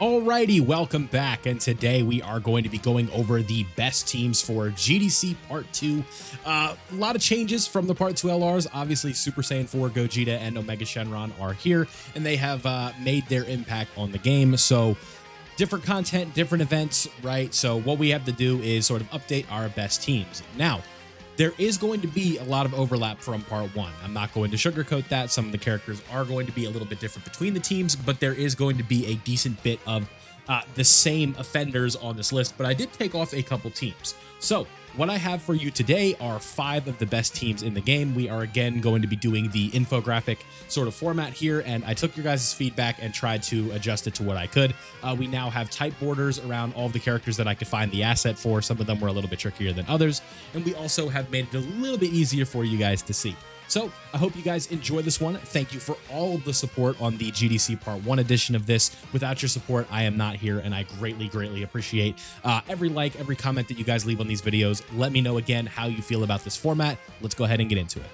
Alrighty, welcome back, and today we are going to be going over the best teams for GDC Part 2. A lot of changes from the Part 2 LRs. Obviously, Super Saiyan 4 Gogeta and Omega Shenron are here, and they have made their impact on the game. So, different content, different events, right? So, what we have to do is sort of update our best teams. Now, there is going to be a lot of overlap from part 1. I'm not going to sugarcoat that. Some of the characters are going to be a little bit different between the teams, but there is going to be a decent bit of the same offenders on this list, but I did take off a couple teams. So what I have for you today are 5 of the best teams in the game. We are again going to be doing the infographic sort of format here, and I took your guys' feedback and tried to adjust it to what I could. We now have type borders around all of the characters that I could find the asset for. Some of them were a little bit trickier than others, and we also have made it a little bit easier for you guys to see. So I hope you guys enjoy this one. Thank you for all of the support on the GDC Part 1 edition of this. Without your support, I am not here, and I greatly appreciate every like, every comment that you guys leave on these videos. Let me know again how you feel about this format. Let's go ahead and get into it.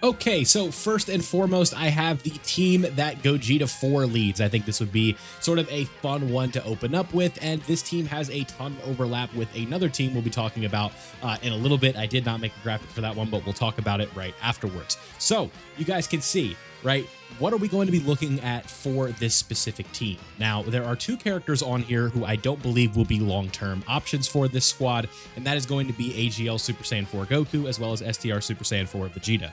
Okay, so first and foremost, I have the team that Gogeta 4 leads. I think this would be sort of a fun one to open up with, and this team has a ton of overlap with another team we'll be talking about in a little bit. I did not make a graphic for that one, but we'll talk about it right afterwards. So you guys can see, right, what are we going to be looking at for this specific team? Now, there are 2 characters on here who I don't believe will be long-term options for this squad, and that is going to be AGL Super Saiyan 4 Goku as well as STR Super Saiyan 4 Vegeta.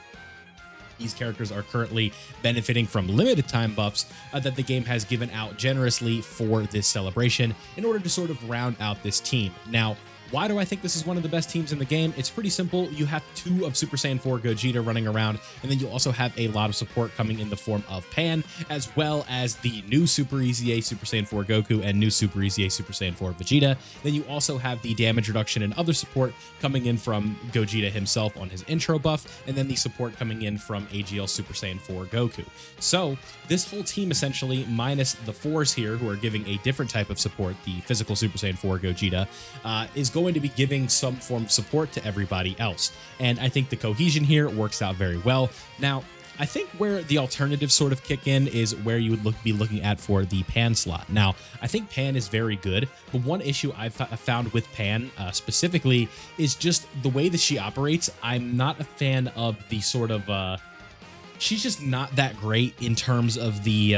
These characters are currently benefiting from limited time buffs that the game has given out generously for this celebration in order to sort of round out this team. Now, why do I think this is one of the best teams in the game? It's pretty simple. You have 2 of Super Saiyan 4 Gogeta running around, and then you also have a lot of support coming in the form of Pan, as well as the new Super Easy A Super Saiyan 4 Goku and new Super Easy A Super Saiyan 4 Vegeta. Then you also have the damage reduction and other support coming in from Gogeta himself on his intro buff, and then the support coming in from AGL Super Saiyan 4 Goku. So this whole team essentially, minus the 4s here who are giving a different type of support, the physical Super Saiyan 4 Gogeta, is going to be giving some form of support to everybody else. And I think the cohesion here works out very well. Now, I think where the alternatives sort of kick in is where you would be looking at for the Pan slot. Now, I think Pan is very good, but one issue I've found with Pan specifically is just the way that she operates. I'm not a fan of the sort of... she's just not that great in terms of the...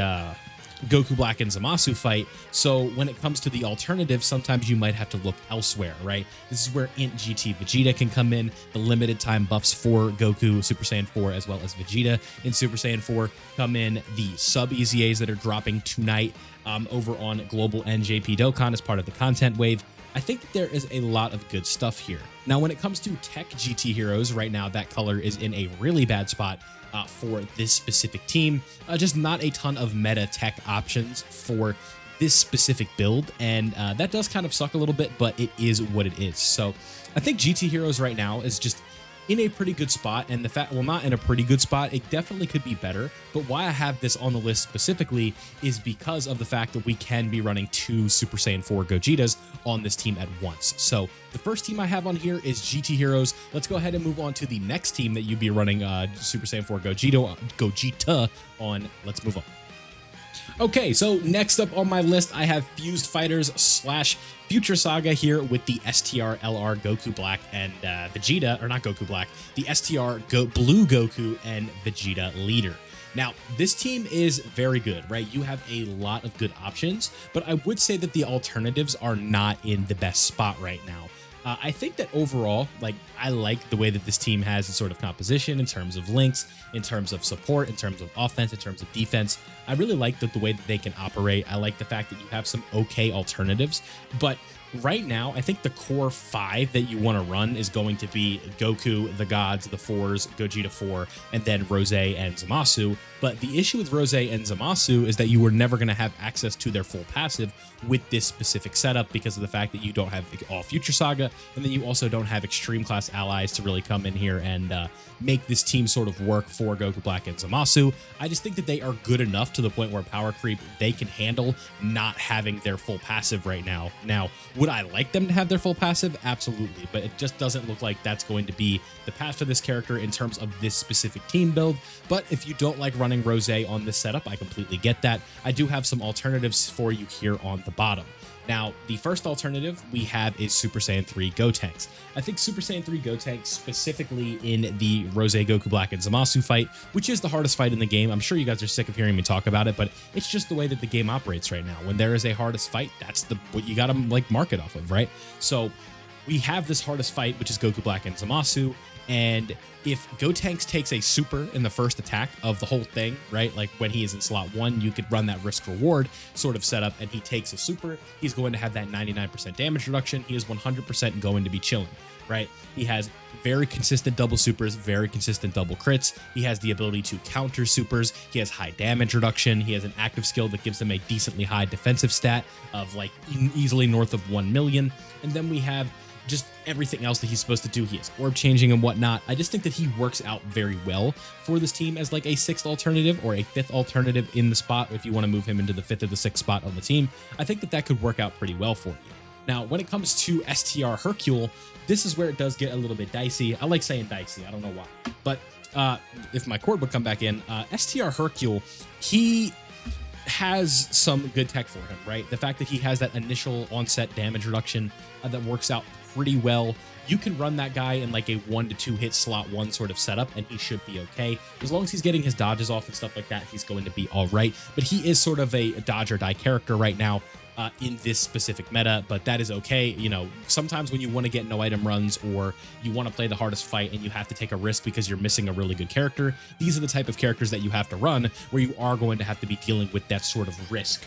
Goku Black and Zamasu fight. So when it comes to the alternative, sometimes you might have to look elsewhere, right? This is where Int GT Vegeta can come in. The limited time buffs for Goku Super Saiyan 4 as well as Vegeta in Super Saiyan 4 come in. The sub EZAs that are dropping tonight over on Global NJP Dokkan as part of the content wave. I think that there is a lot of good stuff here. Now, when it comes to tech GT heroes, right now that color is in a really bad spot for this specific team. Just not a ton of meta tech options for this specific build, and that does kind of suck a little bit, but it is what it is. So I think GT heroes right now is just in a pretty good spot, and the fact, well, not in a pretty good spot, it definitely could be better, but why I have this on the list specifically is because of the fact that we can be running 2 Super Saiyan 4 Gogetas on this team at once. So the first team I have on here is GT Heroes. Let's go ahead and move on to the next team that you'd be running Super Saiyan 4 Gogeta on. Let's move on. Okay, so next up on my list, I have Fused Fighters / Future Saga here with the STR LR Goku Black and Vegeta, or not Goku Black, the STR Blue Goku and Vegeta leader. Now, this team is very good, right? You have a lot of good options, but I would say that the alternatives are not in the best spot right now. I think that overall, like, I like the way that this team has its sort of composition in terms of links, in terms of support, in terms of offense, in terms of defense. I really like the way that they can operate. I like the fact that you have some okay alternatives, but right now, I think the core 5 that you want to run is going to be Goku, the Gods, the 4s, Gogeta 4, and then Rose and Zamasu. But the issue with Rose and Zamasu is that you were never going to have access to their full passive with this specific setup because of the fact that you don't have all Future Saga, and then you also don't have extreme class allies to really come in here and make this team sort of work for Goku Black and Zamasu. I just think that they are good enough to the point where power creep, they can handle not having their full passive right now. Now, Would I like them to have their full passive? Absolutely, but it just doesn't look like that's going to be the path for this character in terms of this specific team build. But if you don't like running Rose on this setup, I completely get that. I do have some alternatives for you here on the bottom. Now, the first alternative we have is Super Saiyan 3 Gotenks. I think Super Saiyan 3 Gotenks, specifically in the Rose, Goku Black, and Zamasu fight, which is the hardest fight in the game. I'm sure you guys are sick of hearing me talk about it, but it's just the way that the game operates right now. When there is a hardest fight, that's what you gotta like mark it off of, right? So we have this hardest fight, which is Goku Black and Zamasu, and if Gotenks takes a super in the first attack of the whole thing, right? Like when he is in slot 1, you could run that risk reward sort of setup, and he takes a super, he's going to have that 99% damage reduction. He is 100% going to be chilling, right? He has very consistent double supers, very consistent double crits. He has the ability to counter supers. He has high damage reduction. He has an active skill that gives him a decently high defensive stat of like easily north of 1 million. And then we have just everything else that he's supposed to do. He has orb changing and whatnot. I just think that he works out very well for this team as like a 6th alternative or a 5th alternative in the spot. If you want to move him into the 5th or the 6th spot on the team, I think that that could work out pretty well for you. Now, when it comes to STR Hercule, this is where it does get a little bit dicey. I like saying dicey. I don't know why. But if my cord would come back in, STR Hercule, he has some good tech for him, right? The fact that he has that initial onset damage reduction that works out pretty well. You can run that guy in like a 1 to 2 hit slot 1 sort of setup, and he should be okay. As long as he's getting his dodges off and stuff like that, he's going to be all right. But he is sort of a dodge or die character right now in this specific meta, but that is okay. You know, sometimes when you want to get no item runs or you want to play the hardest fight and you have to take a risk because you're missing a really good character, these are the type of characters that you have to run where you are going to have to be dealing with that sort of risk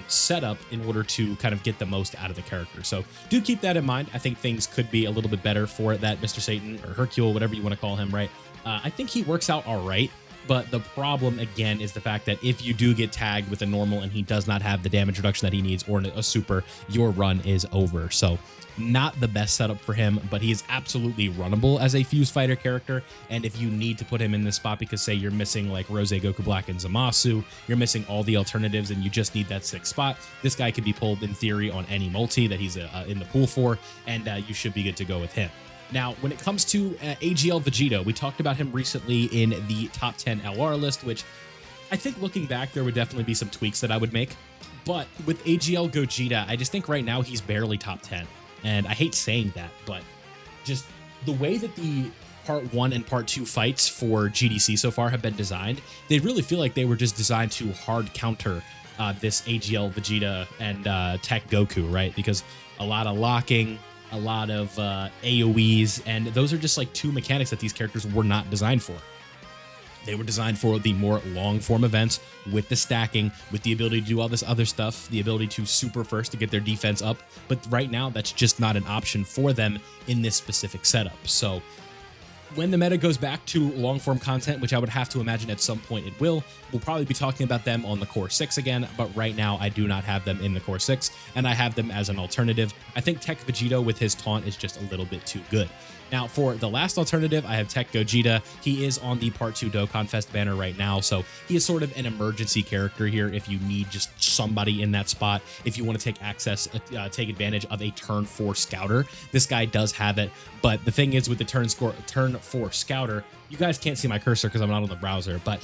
setup in order to kind of get the most out of the character. So do keep that in mind. I think things could be a little bit better for that Mr. Satan or Hercule, whatever you want to call him, right? I think he works out all right. But the problem, again, is the fact that if you do get tagged with a normal and he does not have the damage reduction that he needs or a super, your run is over. So not the best setup for him, but he is absolutely runnable as a fused fighter character. And if you need to put him in this spot because, say, you're missing like Rose, Goku Black, and Zamasu, you're missing all the alternatives and you just need that 6th spot, this guy can be pulled in theory on any multi that he's in the pool for, and you should be good to go with him. Now, when it comes to AGL Vegeta, we talked about him recently in the top 10 LR list, which I think looking back, there would definitely be some tweaks that I would make. But with AGL Gogeta, I just think right now he's barely top 10. And I hate saying that, but just the way that the part 1 and part 2 fights for GDC so far have been designed, they really feel like they were just designed to hard counter this AGL Vegeta and Tech Goku, right? Because a lot of locking, a lot of AoEs, and those are just like 2 mechanics that these characters were not designed for. They were designed for the more long form events with the stacking, with the ability to do all this other stuff, the ability to super first to get their defense up. But right now, that's just not an option for them in this specific setup. So when the meta goes back to long form content, which I would have to imagine at some point it will, we'll probably be talking about them on the Core 6 again, but right now I do not have them in the Core 6, and I have them as an alternative. I think Tech Vegeta with his taunt is just a little bit too good. Now, for the last alternative, I have Tech Gogeta. He is on the Part 2 Dokkan Fest banner right now, so he is sort of an emergency character here if you need just somebody in that spot. If you want to take advantage of a turn 4 scouter, this guy does have it. But the thing is with the turn 4 scouter, you guys can't see my cursor because I'm not on the browser, but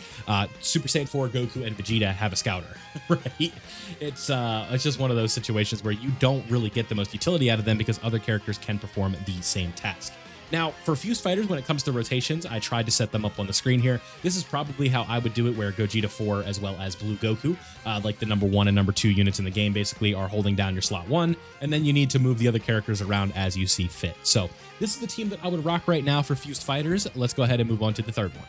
Super Saiyan 4, Goku, and Vegeta have a scouter, right? It's just one of those situations where you don't really get the most utility out of them because other characters can perform the same task. Now, for fused fighters, when it comes to rotations, I tried to set them up on the screen here. This is probably how I would do it, where Gogeta 4 as well as Blue Goku, like the number 1 and number 2 units in the game, basically are holding down your slot 1, and then you need to move the other characters around as you see fit. So this is the team that I would rock right now for fused fighters. Let's go ahead and move on to the third one.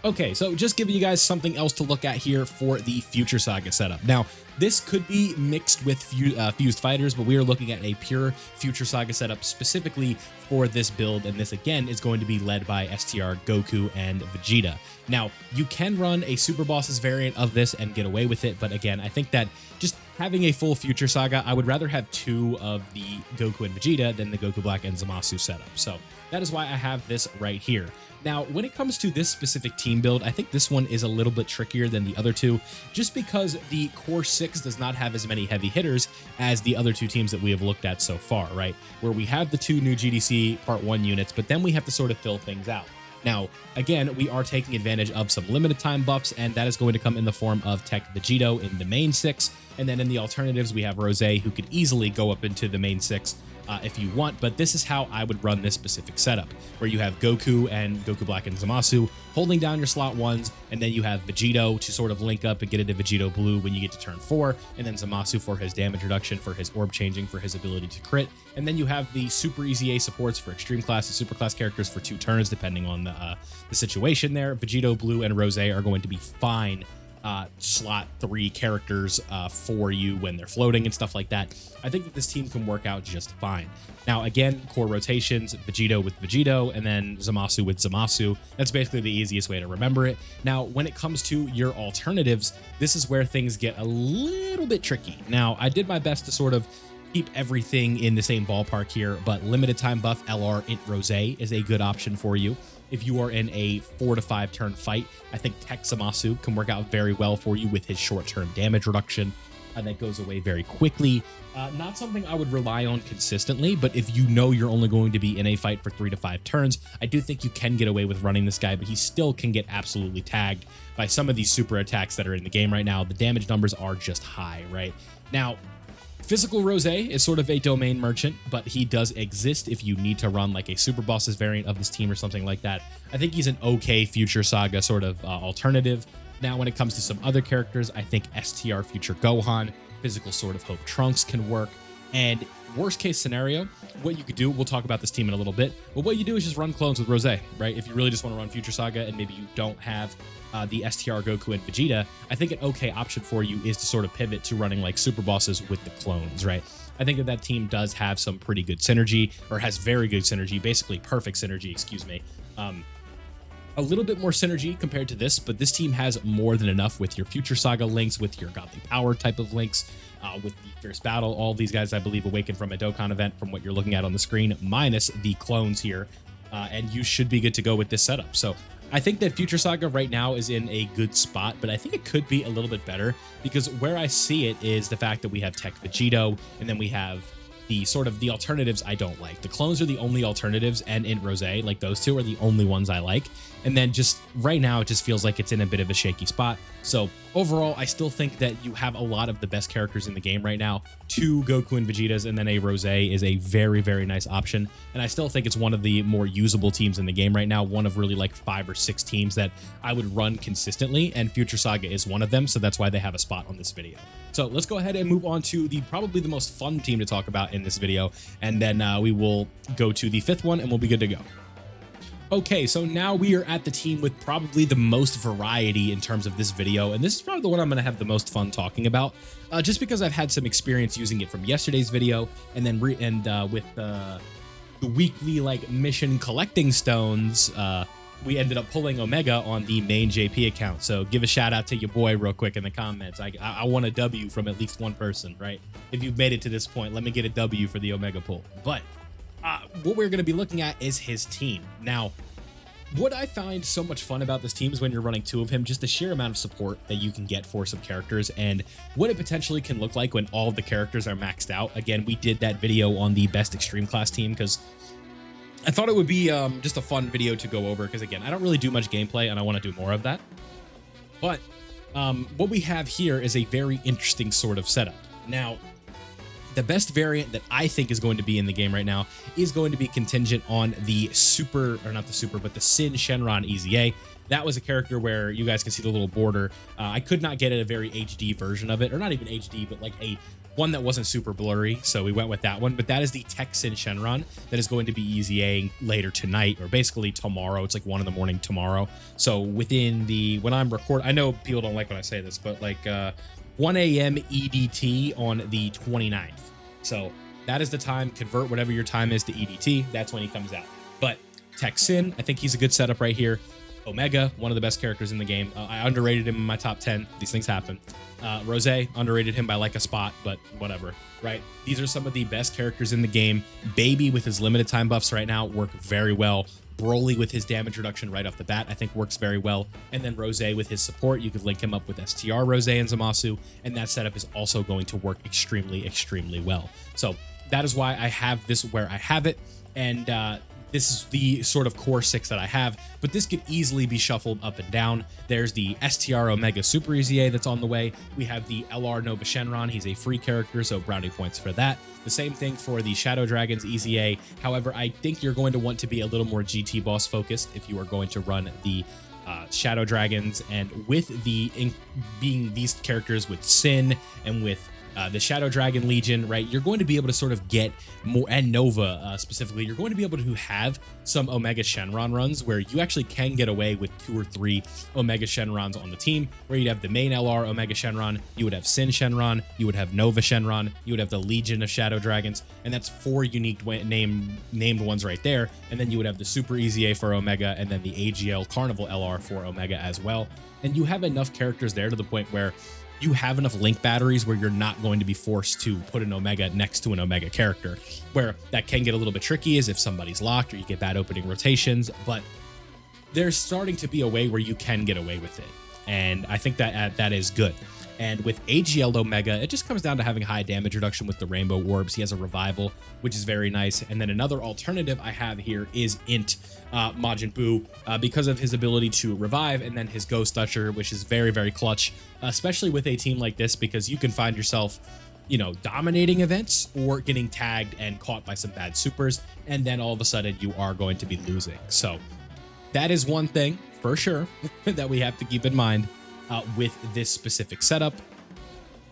Okay, so just giving you guys something else to look at here for the Future Saga setup. Now, this could be mixed with fused fighters, but we are looking at a pure Future Saga setup specifically for this build, and this again is going to be led by STR Goku and Vegeta. Now, you can run a Super Bosses variant of this and get away with it, but again, I think that just having a full Future Saga, I would rather have 2 of the Goku and Vegeta than the Goku Black and Zamasu setup. So that is why I have this right here. Now, when it comes to this specific team build, I think this one is a little bit trickier than the other two, just because the core 6 does not have as many heavy hitters as the other two teams that we have looked at so far, right? Where we have the 2 new GDC Part 1 units, but then we have to sort of fill things out. Now, again, we are taking advantage of some limited time buffs, and that is going to come in the form of Tech Vegito in the main 6, and then in the alternatives, we have Rose, who could easily go up into the main 6 if you want, but this is how I would run this specific setup, where you have Goku and Goku Black and Zamasu holding down your slot 1s, and then you have Vegito to sort of link up and get into Vegito Blue when you get to turn 4, and then Zamasu for his damage reduction, for his orb changing, for his ability to crit, and then you have the super easy A supports for extreme class and super class characters for 2 turns, depending on the situation there. Vegito Blue and Rose are going to be fine slot 3 characters for you when they're floating and stuff like that. I think that this team can work out just fine. Now, again, core rotations, Vegito with Vegito, and then Zamasu with Zamasu. That's basically the easiest way to remember it. Now, when it comes to your alternatives, this is where things get a little bit tricky. Now, I did my best to sort of keep everything in the same ballpark here, but limited time buff LR Int Rose is a good option for you. If you are in a 4 to 5 turn fight, I think Tech Zamasu can work out very well for you with his short-term damage reduction, and that goes away very quickly. Not something I would rely on consistently, but if you know you're only going to be in a fight for 3 to 5 turns, I do think you can get away with running this guy, but he still can get absolutely tagged by some of these super attacks that are in the game right now. The damage numbers are just high, right? Now, Physical Rose is sort of a domain merchant, but he does exist if you need to run like a Super Bosses variant of this team or something like that. I think he's an okay Future Saga sort of alternative. Now, when it comes to some other characters, I think STR Future Gohan, Physical Sword of Hope Trunks can work. And worst case scenario, what you could do, we'll talk about this team in a little bit, but what you do is just run clones with Rose, right? If you really just want to run Future Saga and maybe you don't have the STR Goku and Vegeta, I think an okay option for you is to sort of pivot to running like Super Bosses with the clones, right? I think that team does have some pretty good synergy, or has very good synergy, basically perfect synergy, excuse me. A little bit more synergy compared to this, but this team has more than enough with your Future Saga links, with your Godly Power type of links, with the Fierce Battle. All these guys, I believe, awakened from a Dokkan event from what you're looking at on the screen, minus the clones here, and you should be good to go with this setup. So I think that Future Saga right now is in a good spot, but I think it could be a little bit better, because where I see it is the fact that we have Tech Vegito, and then we have the sort of the alternatives I don't like. The clones are the only alternatives, and in Rose, like those two are the only ones I like. And then just right now, it just feels like it's in a bit of a shaky spot. So overall, I still think that you have a lot of the best characters in the game right now. 2 Goku and Vegetas, and then a Rose is a very, very nice option. And I still think it's one of the more usable teams in the game right now. One of really like 5 or 6 teams that I would run consistently, and Future Saga is one of them. So that's why they have a spot on this video. So let's go ahead and move on to probably the most fun team to talk about in this video. And then we will go to the 5th one and we'll be good to go. Okay, so now we are at the team with probably the most variety in terms of this video, and this is probably the one I'm going to have the most fun talking about, just because I've had some experience using it from yesterday's video, and then with the weekly like mission collecting stones, we ended up pulling Omega on the main JP account. So give a shout out to your boy real quick in the comments. I want a W from at least one person, right? If you've made it to this point, let me get a W for the Omega pull. But what we're going to be looking at is his team. Now, what I find so much fun about this team is when you're running 2 of him, just the sheer amount of support that you can get for some characters and what it potentially can look like when all of the characters are maxed out. Again, we did that video on the best extreme class team because I thought it would be just a fun video to go over, because again, I don't really do much gameplay and I want to do more of that. But what we have here is a very interesting sort of setup. Now, the best variant that I think is going to be in the game right now is going to be contingent on the super, or not the super, but the Sin Shenron EZA. That was a character where you guys can see the little border. I could not get a very HD version of it, or not even HD, but like a one that wasn't super blurry, so we went with that one. But that is the Tech Sin Shenron that is going to be EZAing later tonight, or basically tomorrow. It's like 1 in the morning tomorrow. So within when I'm recording, I know people don't like when I say this, but like 1 a.m. EDT on the 29th. So that is the time. Convert whatever your time is to EDT. That's when he comes out. But Tech Sin, I think he's a good setup right here. Omega, one of the best characters in the game. I underrated him in my top 10. These things happen. Rose, underrated him by like a spot, but whatever, right? These are some of the best characters in the game. Baby with his limited time buffs right now work very well. Broly with his damage reduction right off the bat, I think works very well. And then Rose with his support, you could link him up with STR Rose and Zamasu, and that setup is also going to work extremely, extremely well. So that is why I have this where I have it. And this is the sort of core 6 that I have, but this could easily be shuffled up and down. There's the STR Omega Super EZA that's on the way. We have the LR Nova Shenron. He's a free character, so brownie points for that. The same thing for the Shadow Dragons EZA. However, I think you're going to want to be a little more GT boss focused if you are going to run the Shadow Dragons, and with being these characters with Sin and with the Shadow Dragon Legion, right, you're going to be able to sort of get more, and Nova specifically, you're going to be able to have some Omega Shenron runs where you actually can get away with 2 or 3 Omega Shenrons on the team, where you'd have the main LR Omega Shenron, you would have Sin Shenron, you would have Nova Shenron, you would have the Legion of Shadow Dragons, and that's 4 unique named ones right there. And then you would have the Super EZA for Omega, and then the AGL Carnival LR for Omega as well. And you have enough characters there to the point where you have enough link batteries where you're not going to be forced to put an Omega next to an Omega character. Where that can get a little bit tricky is if somebody's locked or you get bad opening rotations, but there's starting to be a way where you can get away with it. And I think that is good. And with AGL Omega, it just comes down to having high damage reduction with the Rainbow Orbs. He has a revival, which is very nice. And then another alternative I have here is Int Majin Buu, because of his ability to revive, and then his Ghost Usher, which is very, very clutch, especially with a team like this, because you can find yourself, you know, dominating events or getting tagged and caught by some bad supers, and then all of a sudden you are going to be losing. So that is one thing for sure that we have to keep in mind with this specific setup,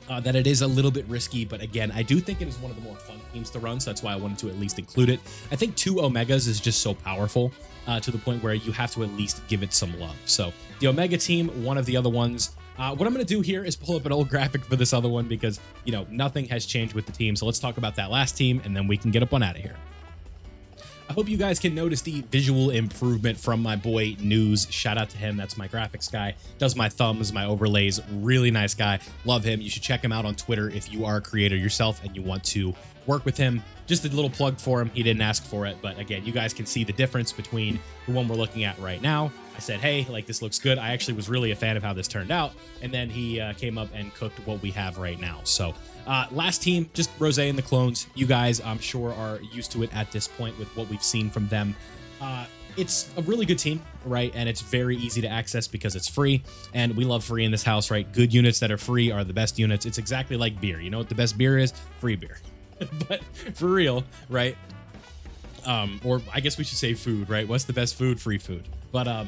that it is a little bit risky, but again, I do think it is one of the more fun teams to run, so that's why I wanted to at least include it. I think 2 Omegas is just so powerful to the point where you have to at least give it some love. So the Omega team, one of the other ones. What I'm going to do here is pull up an old graphic for this other one because, you know, nothing has changed with the team. So let's talk about that last team, and then we can get up on out of here. I hope you guys can notice the visual improvement from my boy News. Shout out to him. That's my graphics guy. Does my thumbs, my overlays. Really nice guy. Love him. You should check him out on Twitter if you are a creator yourself and you want to work with him. Just a little plug for him. He didn't ask for it, but again, you guys can see the difference between the one we're looking at right now. I said, hey, like, this looks good. I actually was really a fan of how this turned out. And then he came up and cooked what we have right now. So last team, just Rose and the clones. You guys, I'm sure, are used to it at this point with what we've seen from them. It's a really good team, right? And it's very easy to access because it's free. And we love free in this house, right? Good units that are free are the best units. It's exactly like beer. You know what the best beer is? Free beer. But for real, right? Or I guess we should say food, right? What's the best food? Free food. But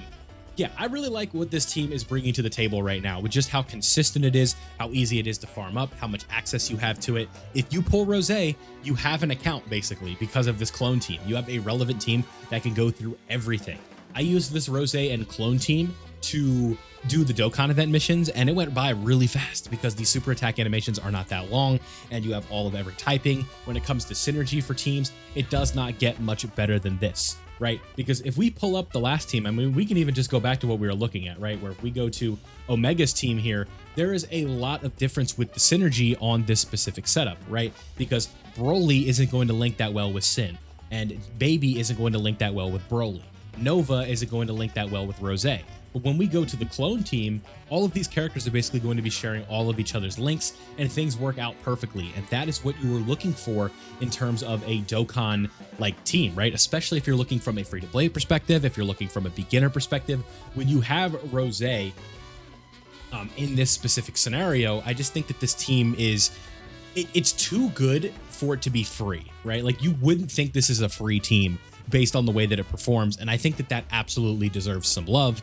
yeah, I really like what this team is bringing to the table right now with just how consistent it is, how easy it is to farm up, how much access you have to it. If you pull Rose, you have an account basically because of this clone team. You have a relevant team that can go through everything. I used this Rose and clone team to do the Dokkan event missions, and it went by really fast because the super attack animations are not that long and you have all of every typing. When it comes to synergy for teams, it does not get much better than this, right? Because if we pull up the last team, I mean, we can even just go back to what we were looking at, right? Where if we go to Omega's team here, there is a lot of difference with the synergy on this specific setup, right? Because Broly isn't going to link that well with Sin, and Baby isn't going to link that well with Broly. Nova isn't going to link that well with Rose. But when we go to the clone team, all of these characters are basically going to be sharing all of each other's links, and things work out perfectly. And that is what you were looking for in terms of a Dokkan like team, right? Especially if you're looking from a free-to-play perspective, if you're looking from a beginner perspective. When you have Rose in this specific scenario, I just think that this team is it's too good for it to be free, right? Like, you wouldn't think this is a free team based on the way that it performs, and I think that that absolutely deserves some love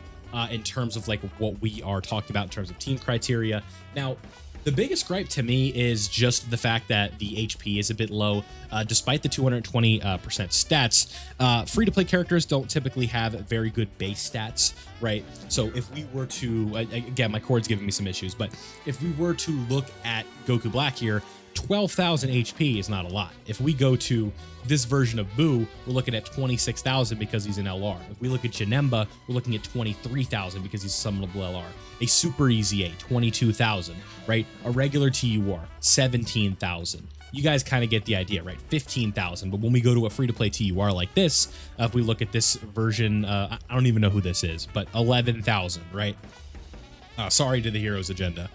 in terms of like what we are talking about in terms of team criteria. Now, the biggest gripe to me is just the fact that the HP is a bit low, despite the 220% stats. Free-to-play characters don't typically have very good base stats, right? So if we were to, again, my cord's giving me some issues, but if we were to look at Goku Black here, 12,000 HP is not a lot. If we go to this version of Boo, we're looking at 26,000 because he's an LR. If we look at Janemba, we're looking at 23,000 because he's a summonable LR. A super easy A, 22,000, right? A regular TUR, 17,000. You guys kind of get the idea, right? 15,000. But when we go to a free-to-play TUR like this, if we look at this version, I don't even know who this is, but 11,000, right? Sorry to the Heroes Agenda.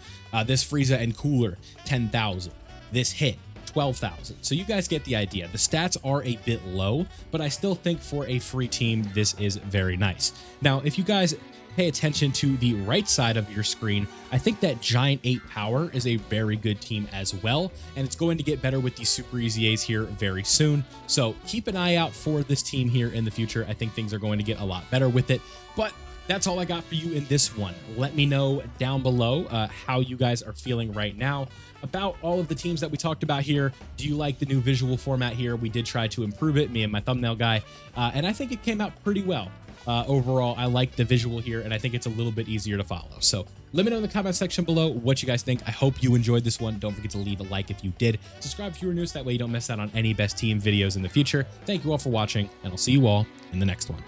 This Frieza and Cooler, 10,000. This hit, 12,000. So you guys get the idea. The stats are a bit low, but I still think for a free team, this is very nice. Now, if you guys pay attention to the right side of your screen, I think that Giant 8 Power is a very good team as well, and it's going to get better with these Super Easy A's here very soon. So keep an eye out for this team here in the future. I think things are going to get a lot better with it, but that's all I got for you in this one. Let me know down below how you guys are feeling right now about all of the teams that we talked about here. Do you like the new visual format here? We did try to improve it, me and my thumbnail guy, and I think it came out pretty well. Overall, I like the visual here, and I think it's a little bit easier to follow. So let me know in the comment section below what you guys think. I hope you enjoyed this one. Don't forget to leave a like if you did. Subscribe if you were new, so that way you don't miss out on any best team videos in the future. Thank you all for watching, and I'll see you all in the next one.